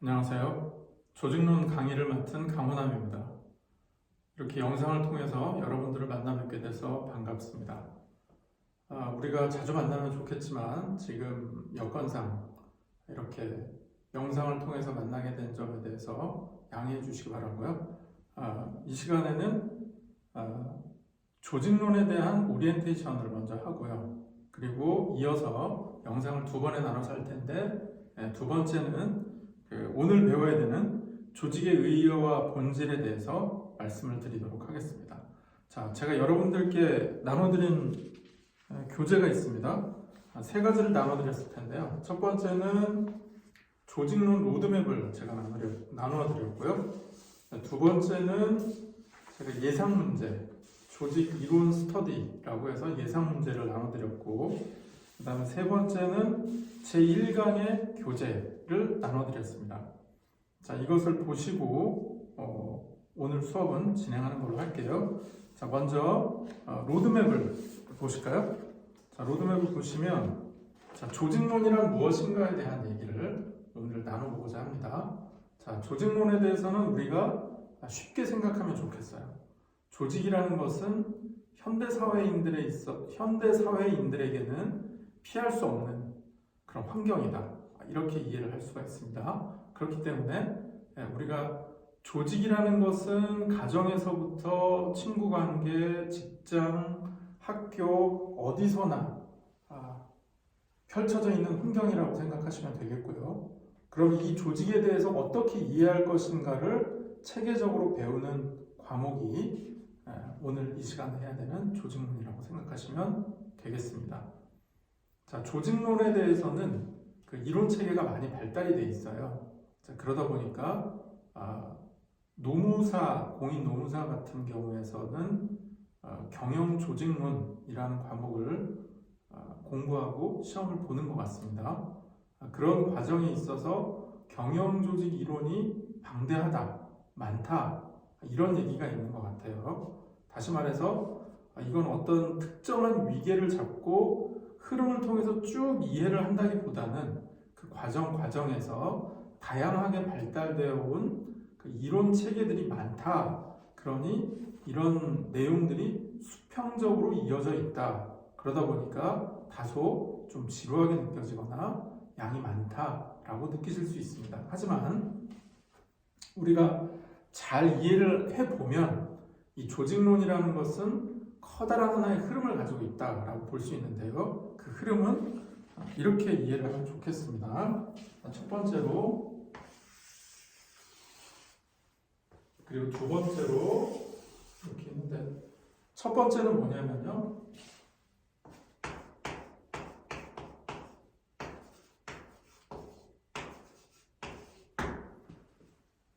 안녕하세요. 조직론 강의를 맡은 강호남입니다. 이렇게 영상을 통해서 여러분들을 만나 뵙게 돼서 반갑습니다. 우리가 자주 만나면 좋겠지만 지금 여건상 이렇게 영상을 통해서 만나게 된 점에 대해서 양해해 주시기 바라고요. 이 시간에는 조직론에 대한 오리엔테이션을 먼저 하고요. 그리고 이어서 영상을 두 번에 나눠서 할 텐데 두 번째는 오늘 배워야 되는 조직의 의의와 본질에 대해서 말씀을 드리도록 하겠습니다. 자, 제가 여러분들께 나눠드린 교재가 있습니다. 세 가지를 나눠드렸을 텐데요. 첫 번째는 조직론 로드맵을 제가 나눠드렸고요. 두 번째는 제가 예상 문제, 조직 이론 스터디라고 해서 예상 문제를 나눠드렸고, 그 다음에 세 번째는 제1강의 교재를 나눠드렸습니다. 자, 이것을 보시고 오늘 수업은 진행하는 걸로 할게요. 자, 먼저 로드맵을 보실까요? 자, 로드맵을 보시면 조직론이란 무엇인가에 대한 얘기를 오늘 나눠보고자 합니다. 자, 조직론에 대해서는 우리가 쉽게 생각하면 좋겠어요. 조직이라는 것은 현대 사회인들에게는 피할 수 없는 그런 환경이다. 이렇게 이해를 할 수가 있습니다. 그렇기 때문에 우리가 조직이라는 것은 가정에서부터 친구 관계, 직장, 학교 어디서나 펼쳐져 있는 환경이라고 생각하시면 되겠고요. 그럼 이 조직에 대해서 어떻게 이해할 것인가를 체계적으로 배우는 과목이 오늘 이 시간에 해야 되는 조직론이라고 생각하시면 되겠습니다. 자, 조직론에 대해서는 그 이론 체계가 많이 발달이 돼 있어요. 자, 그러다 보니까 공인 노무사 같은 경우에서는 경영조직론이라는 과목을 공부하고 시험을 보는 것 같습니다. 그런 과정에 있어서 경영조직 이론이 방대하다, 많다, 이런 얘기가 있는 것 같아요. 다시 말해서 이건 어떤 특정한 위계를 잡고 흐름을 통해서 쭉 이해를 한다기보다는 그 과정에서 다양하게 발달되어 온 그 이론 체계들이 많다. 그러니 이런 내용들이 수평적으로 이어져 있다. 그러다 보니까 다소 좀 지루하게 느껴지거나 양이 많다라고 느끼실 수 있습니다. 하지만 우리가 잘 이해를 해보면 이 조직론이라는 것은 커다란 하나의 흐름을 가지고 있다라고 볼 수 있는데요. 그 흐름은 이렇게 이해를 하면 좋겠습니다. 첫 번째로, 그리고 두 번째로 이렇게 있는데, 첫 번째는 뭐냐면요.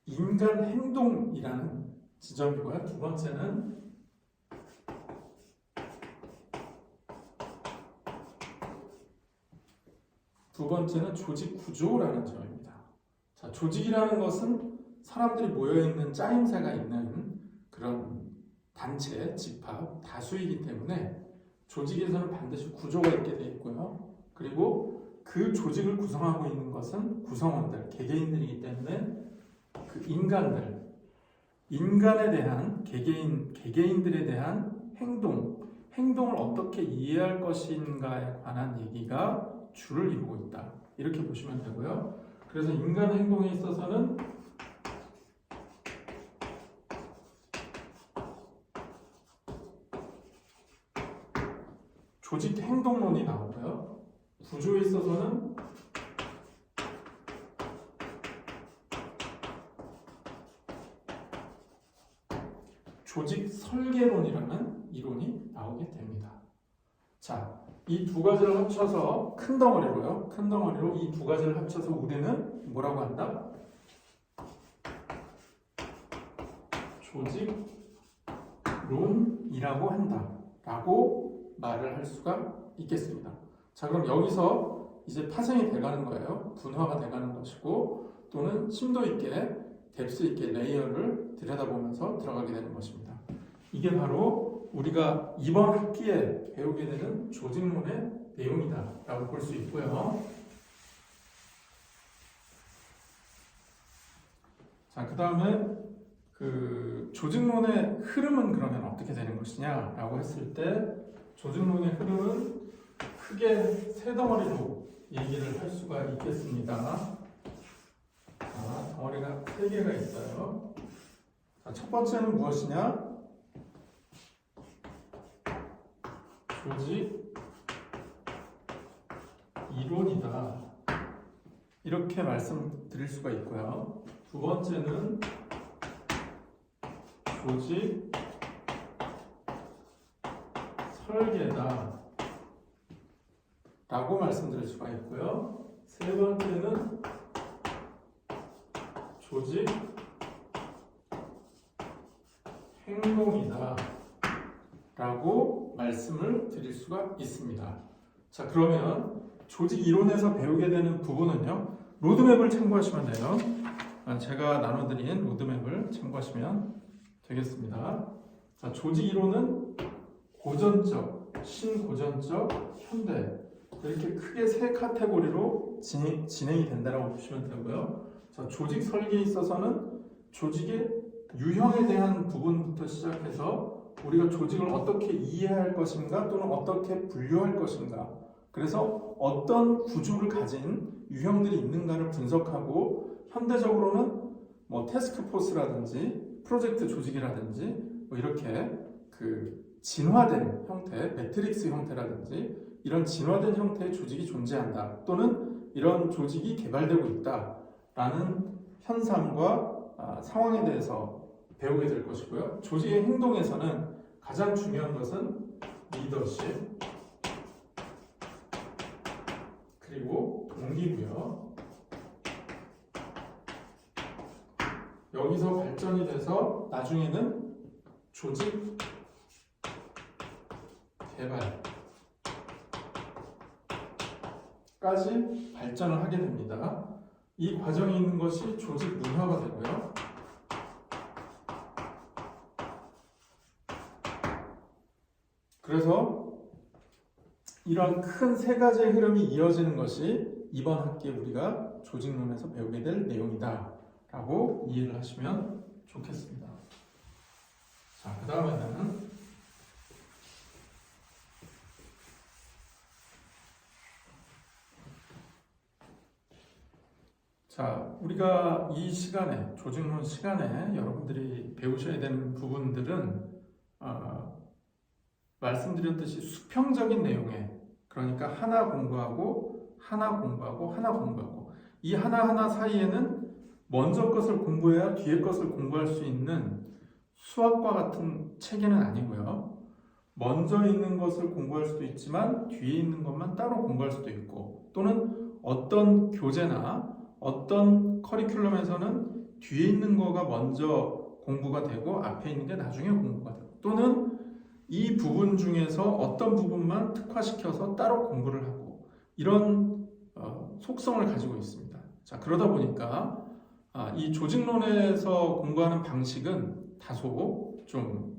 인간 행동이라는 지점이고요. 두 번째는 조직 구조라는 점입니다. 자, 조직이라는 것은 사람들이 모여있는 짜임새가 있는 그런 단체, 집합, 다수이기 때문에 조직에서는 반드시 구조가 있게 되어 있고요. 그리고 그 조직을 구성하고 있는 것은 구성원들, 개개인들이기 때문에 그 인간에 대한 개개인들에 대한 행동을 어떻게 이해할 것인가에 관한 얘기가 주를 이루고 있다. 이렇게 보시면 되고요. 그래서 인간 행동에 있어서는 조직 행동론이 나오고요. 구조에 있어서는 조직 설계론이라는 이론이 나오게 됩니다. 자, 이 두 가지를 합쳐서 큰 덩어리로 이 두 가지를 합쳐서 우리는 뭐라고 한다? 조직론이라고 한다라고 말을 할 수가 있겠습니다. 자, 그럼 여기서 이제 파생이 돼가는 거예요. 분화가 돼가는 것이고, 또는 심도 있게 뎁스 있게 레이어를 들여다보면서 들어가게 되는 것입니다. 이게 바로 우리가 이번 학기에 배우게 되는 조직론의 내용이다 라고 볼 수 있고요. 자, 그 다음에 그 조직론의 흐름은 그러면 어떻게 되는 것이냐라고 했을 때 조직론의 흐름은 크게 세 덩어리로 얘기를 할 수가 있겠습니다. 자, 덩어리가 세 개가 있어요. 자, 첫 번째는 무엇이냐? 조직 이론이다. 이렇게 말씀드릴 수가 있고요. 두 번째는 조직 설계다 라고 말씀드릴 수가 있고요. 세 번째는 조직 행동이다 라고 말씀을 드릴 수가 있습니다. 자, 그러면 조직 이론에서 배우게 되는 부분은요, 로드맵을 참고하시면 돼요. 제가 나눠드린 로드맵을 참고하시면 되겠습니다. 자, 조직 이론은 고전적, 신고전적, 현대 이렇게 크게 세 카테고리로 진행이 된다고 보시면 되고요. 자, 조직 설계에 있어서는 조직의 유형에 대한 부분부터 시작해서 우리가 조직을 어떻게 이해할 것인가 또는 어떻게 분류할 것인가, 그래서 어떤 구조를 가진 유형들이 있는가를 분석하고, 현대적으로는 뭐 태스크포스라든지 프로젝트 조직이라든지 뭐 이렇게 그 진화된 형태, 매트릭스 형태라든지 이런 진화된 형태의 조직이 존재한다, 또는 이런 조직이 개발되고 있다라는 현상과 상황에 대해서 배우게 될 것이고요. 조직의 행동에서는 가장 중요한 것은 리더십, 그리고 동기고요. 여기서 발전이 돼서 나중에는 조직 개발까지 발전을 하게 됩니다. 이 과정에 있는 것이 조직 문화가 되고요. 그래서 이런 큰 세 가지의 흐름이 이어지는 것이 이번 학기에 우리가 조직론에서 배우게 될 내용이다 라고 이해를 하시면 좋겠습니다. 자, 그 다음에는 자, 우리가 이 시간에, 조직론 시간에 여러분들이 배우셔야 되는 부분들은 말씀드렸듯이 수평적인 내용에, 그러니까 하나 공부하고 하나 공부하고 하나 공부하고, 이 하나하나 사이에는 먼저 것을 공부해야 뒤에 것을 공부할 수 있는 수학과 같은 체계는 아니고요. 먼저 있는 것을 공부할 수도 있지만 뒤에 있는 것만 따로 공부할 수도 있고, 또는 어떤 교재나 어떤 커리큘럼에서는 뒤에 있는 거가 먼저 공부가 되고 앞에 있는 게 나중에 공부가 되고, 또는 이 부분 중에서 어떤 부분만 특화시켜서 따로 공부를 하고, 이런 속성을 가지고 있습니다. 자, 그러다 보니까 이 조직론에서 공부하는 방식은 다소 좀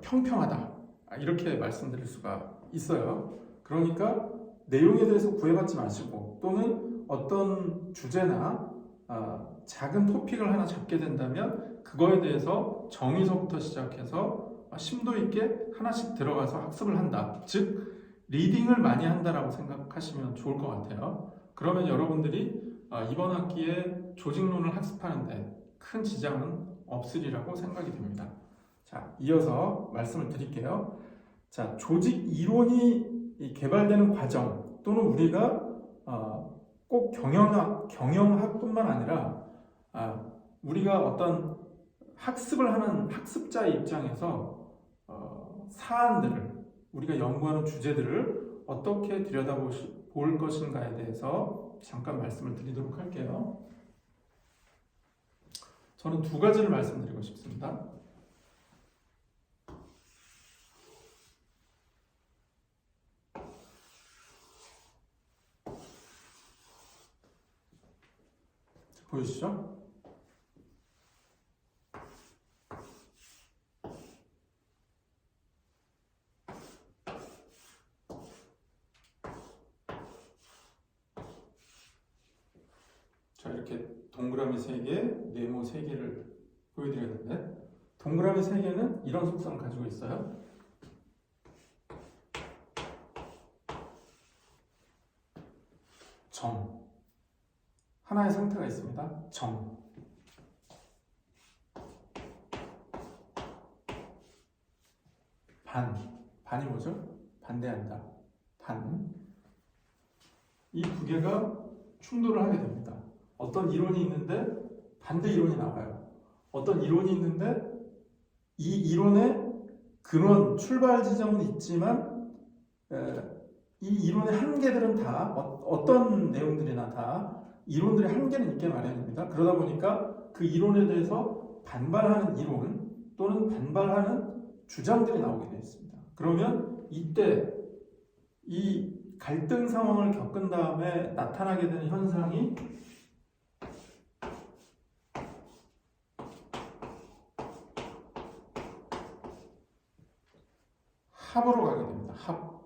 평평하다, 이렇게 말씀드릴 수가 있어요. 그러니까 내용에 대해서 구애받지 마시고, 또는 어떤 주제나 작은 토픽을 하나 잡게 된다면 그거에 대해서 정의서부터 시작해서 심도 있게 하나씩 들어가서 학습을 한다, 즉 리딩을 많이 한다라고 생각하시면 좋을 것 같아요. 그러면 여러분들이 이번 학기에 조직론을 학습하는데 큰 지장은 없으리라고 생각이 됩니다. 자, 이어서 말씀을 드릴게요. 자, 조직 이론이 개발되는 과정, 또는 우리가 꼭 경영학뿐만 아니라 우리가 어떤 학습을 하는 학습자의 입장에서 사안들을, 우리가 연구하는 주제들을 어떻게 들여다볼 것인가에 대해서 잠깐 말씀을 드리도록 할게요. 저는 두 가지를 말씀드리고 싶습니다. 보이시죠? 자, 이렇게 동그라미 3개, 네모 3개를 보여드렸는데 동그라미 3개는 이런 속성을 가지고 있어요. 정. 하나의 상태가 있습니다. 정. 반. 반이 뭐죠? 반대한다. 반. 이 두 개가 충돌을 하게 됩니다. 어떤 이론이 있는데 반대 이론이 나와요. 어떤 이론이 있는데 이 이론의 근원, 출발 지점은 있지만 이 이론의 한계들은 다 어떤 내용들이나 다 이론들의 한계는 있게 마련입니다. 그러다 보니까 그 이론에 대해서 반발하는 이론 또는 반발하는 주장들이 나오게 되어 있습니다. 그러면 이때 이 갈등 상황을 겪은 다음에 나타나게 되는 현상이 합으로 가게 됩니다. 합.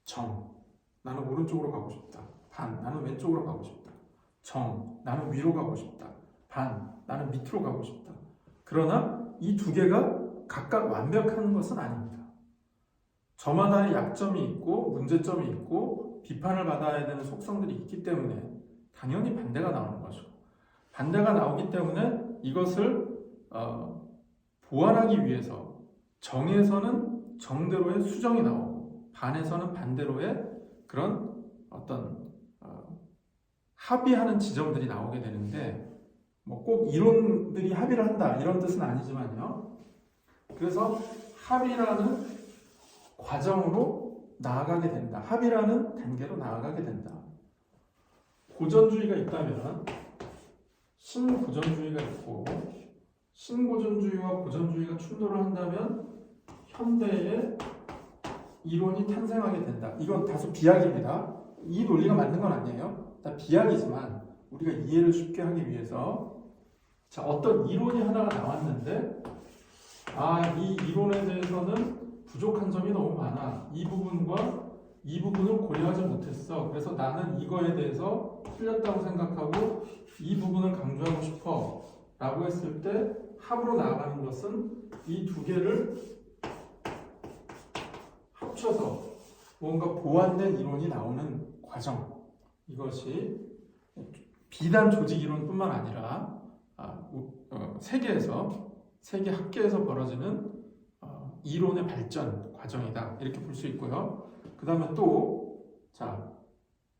정. 나는 오른쪽으로 가고 싶다. 반. 나는 왼쪽으로 가고 싶다. 정. 나는 위로 가고 싶다. 반. 나는 밑으로 가고 싶다. 그러나 이 두 개가 각각 완벽한 것은 아닙니다. 저마다의 약점이 있고 문제점이 있고 비판을 받아야 되는 속성들이 있기 때문에 당연히 반대가 나오는 거죠. 반대가 나오기 때문에 이것을 보완하기 위해서 정에서는 정대로의 수정이 나오고 반에서는 반대로의 그런 어떤 합의하는 지점들이 나오게 되는데 뭐 꼭 이론들이 합의를 한다 이런 뜻은 아니지만요. 그래서 합의라는 과정으로 나아가게 된다. 합의라는 단계로 나아가게 된다. 고전주의가 있다면 신고전주의가 있고 신고전주의와 고전주의가 충돌을 한다면 현대의 이론이 탄생하게 된다. 이건 다소 비약입니다. 이 논리가 맞는 건 아니에요. 다 비약이지만 우리가 이해를 쉽게 하기 위해서 자, 어떤 이론이 하나가 나왔는데 이 이론에 대해서는 부족한 점이 너무 많아. 이 부분과 이 부분을 고려하지 못했어. 그래서 나는 이거에 대해서 틀렸다고 생각하고 이 부분을 강조하고 싶어. 라고 했을 때 합으로 나아가는 것은 이 두 개를 합쳐서 뭔가 보완된 이론이 나오는 과정. 이것이 비단 조직 이론뿐만 아니라 세계에서 세계 학계에서 벌어지는 이론의 발전 과정이다. 이렇게 볼 수 있고요. 그 다음에 또 자,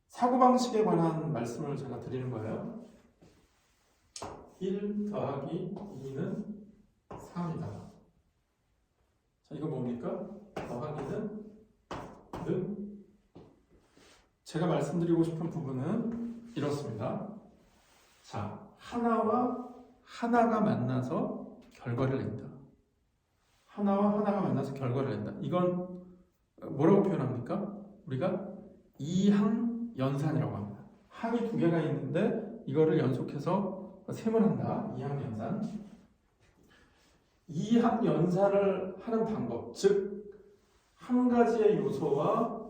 사고방식에 관한 말씀을 제가 드리는 거예요. 1 더하기 2는 3이다. 자, 이거 뭡니까? 더하기는 제가 말씀드리고 싶은 부분은 이렇습니다. 자, 하나와 하나가 만나서 결과를 낸다. 하나와 하나가 만나서 결과를 낸다. 이건 뭐라고 표현합니까? 우리가 이항연산이라고 합니다. 항이 두 개가 있는데 이거를 연속해서 셈을 한다. 이항연산. 이항연산을 하는 방법, 즉 한 가지의 요소와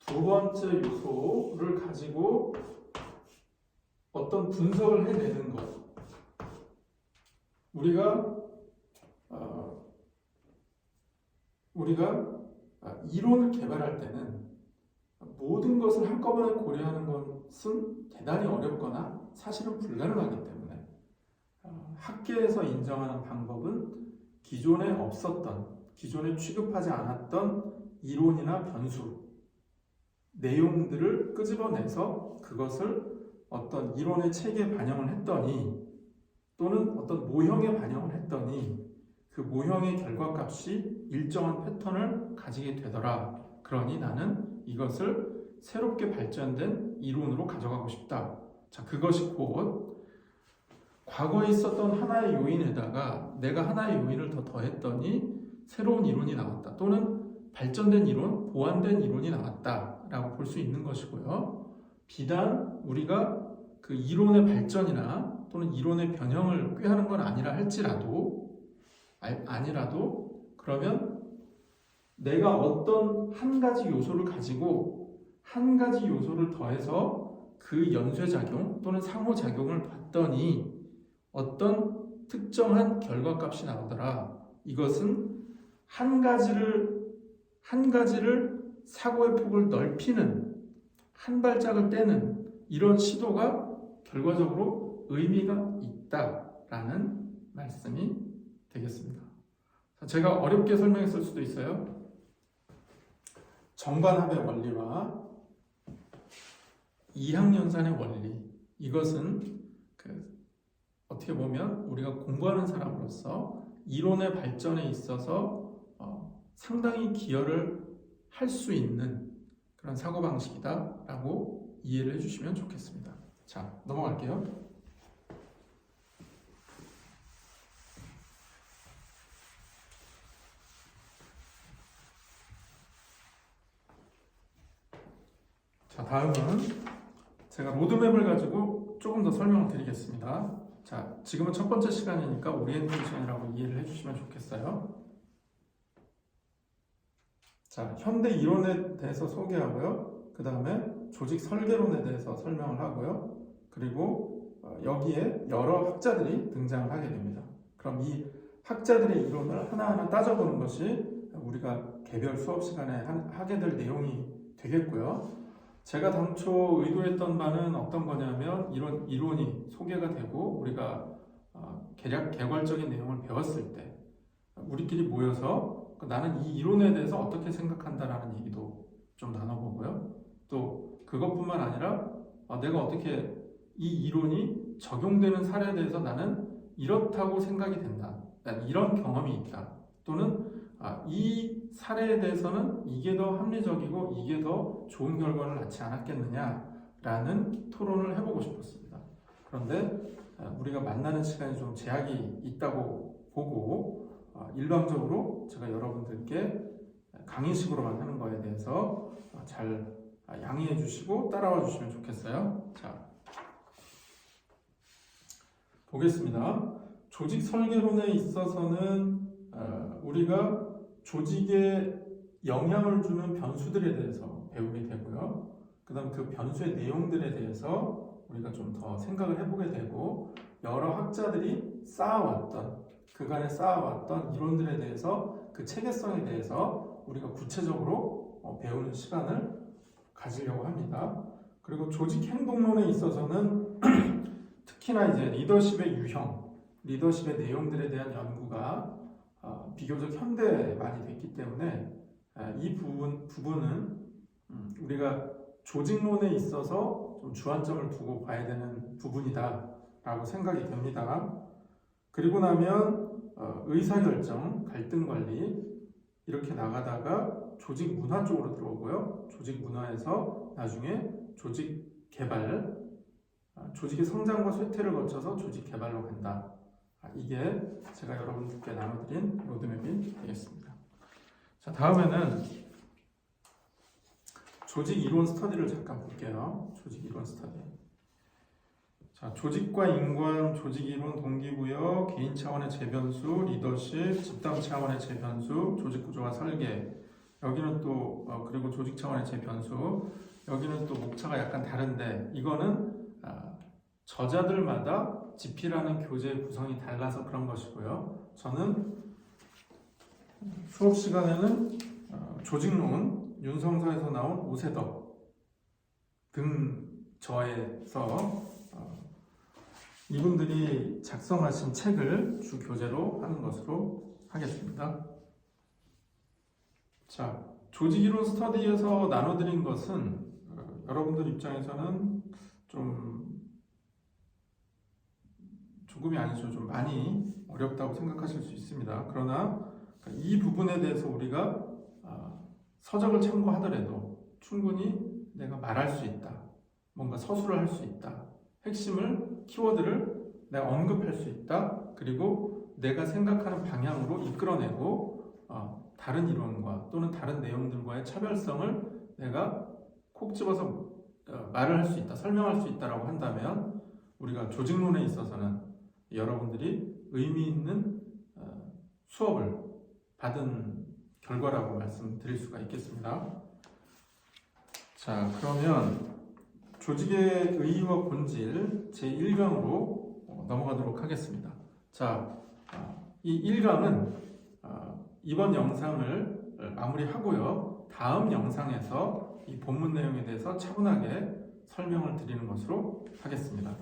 두 번째 요소를 가지고 어떤 분석을 해내는 것. 우리가 이론을 개발할 때는 모든 것을 한꺼번에 고려하는 것은 대단히 어렵거나 사실은 불가능하기 때문에 학계에서 인정하는 방법은 기존에 없었던, 기존에 취급하지 않았던 이론이나 변수, 내용들을 끄집어내서 그것을 어떤 이론의 체계에 반영을 했더니 또는 어떤 모형에 반영을 했더니 그 모형의 결과값이 일정한 패턴을 가지게 되더라. 그러니 나는 이것을 새롭게 발전된 이론으로 가져가고 싶다. 자, 그것이 곧 과거에 있었던 하나의 요인에다가 내가 하나의 요인을 더 더했더니 새로운 이론이 나왔다. 또는 발전된 이론, 보완된 이론이 나왔다라고 볼 수 있는 것이고요. 비단 우리가 그 이론의 발전이나 또는 이론의 변형을 꾀하는 건 아니라 할지라도 그러면 내가 어떤 한 가지 요소를 가지고 한 가지 요소를 더해서 그 연쇄작용 또는 상호작용을 봤더니 어떤 특정한 결과값이 나오더라. 이것은 한 가지를 사고의 폭을 넓히는, 한 발짝을 떼는 이런 시도가 결과적으로 의미가 있다라는 말씀이 되겠습니다. 제가 어렵게 설명했을 수도 있어요. 정관합의 원리와 이항연산의 원리, 이것은 어떻게 보면 우리가 공부하는 사람으로서 이론의 발전에 있어서 상당히 기여를 할 수 있는 그런 사고방식이다라고 이해를 해주시면 좋겠습니다. 자, 넘어갈게요. 자, 다음은 제가 로드맵을 가지고 조금 더 설명을 드리겠습니다. 자, 지금은 첫 번째 시간이니까 오리엔테이션이라고 이해를 해주시면 좋겠어요. 자, 현대 이론에 대해서 소개하고요. 그 다음에 조직 설계론에 대해서 설명을 하고요. 그리고 여기에 여러 학자들이 등장을 하게 됩니다. 그럼 이 학자들의 이론을 하나하나 따져보는 것이 우리가 개별 수업 시간에 하게 될 내용이 되겠고요. 제가 당초 의도했던 바는 어떤 거냐면 이런 이론이 소개가 되고 우리가 개괄적인 내용을 배웠을 때 우리끼리 모여서 나는 이 이론에 대해서 어떻게 생각한다라는 얘기도 좀 나눠보고요. 또 그것뿐만 아니라 내가 어떻게 이 이론이 적용되는 사례에 대해서 나는 이렇다고 생각이 된다. 난 이런 경험이 있다. 또는 이 사례에 대해서는 이게 더 합리적이고 이게 더 좋은 결과를 낳지 않았겠느냐라는 토론을 해보고 싶었습니다. 그런데 우리가 만나는 시간이 좀 제약이 있다고 보고 일방적으로 제가 여러분들께 강의식으로만 하는 거에 대해서 잘 양해해 주시고 따라와 주시면 좋겠어요. 자, 보겠습니다. 조직 설계론에 있어서는 우리가 조직에 영향을 주는 변수들에 대해서 배우게 되고요. 그 다음 그 변수의 내용들에 대해서 우리가 좀 더 생각을 해보게 되고 여러 학자들이 그간에 쌓아왔던 이론들에 대해서 그 체계성에 대해서 우리가 구체적으로 배우는 시간을 가지려고 합니다. 그리고 조직 행동론에 있어서는 특히나 이제 리더십의 유형, 리더십의 내용들에 대한 연구가 비교적 현대에 많이 됐기 때문에 이 부분은 우리가 조직론에 있어서 좀 주안점을 두고 봐야 되는 부분이다라고 생각이 됩니다. 그리고 나면 의사결정, 갈등관리 이렇게 나가다가 조직 문화 쪽으로 들어오고요. 조직 문화에서 나중에 조직 개발, 조직의 성장과 쇠퇴를 거쳐서 조직 개발로 간다. 이게 제가 여러분들께 나눠드린 로드맵이 되겠습니다. 자, 다음에는 조직 이론 스터디를 잠깐 볼게요. 조직 이론 스터디. 자, 조직과 인관, 조직 이론, 동기부여, 개인 차원의 재변수, 리더십, 집단 차원의 재변수, 조직 구조와 설계. 여기는 또 그리고 조직 차원의 재변수. 여기는 또 목차가 약간 다른데 이거는 저자들마다 집필하는 교재의 구성이 달라서 그런 것이고요. 저는 수업 시간에는 조직론, 윤성서에서 나온 오세덕 등 저에서 이분들이 작성하신 책을 주 교재로 하는 것으로 하겠습니다. 자, 조직이론 스터디에서 나눠드린 것은 여러분들 입장에서는 조금이 아니죠. 좀 많이 어렵다고 생각하실 수 있습니다. 그러나 이 부분에 대해서 우리가 서적을 참고하더라도 충분히 내가 말할 수 있다. 뭔가 서술을 할 수 있다. 핵심을, 키워드를 내가 언급할 수 있다. 그리고 내가 생각하는 방향으로 이끌어내고 다른 이론과 또는 다른 내용들과의 차별성을 내가 콕 집어서 말을 할 수 있다. 설명할 수 있다라고 한다면 우리가 조직론에 있어서는 여러분들이 의미 있는 수업을 받은 결과라고 말씀드릴 수가 있겠습니다. 자, 그러면 조직의 의의와 본질 제1강으로 넘어가도록 하겠습니다. 자, 이 1강은 이번 영상을 마무리하고요. 다음 영상에서 이 본문 내용에 대해서 차분하게 설명을 드리는 것으로 하겠습니다.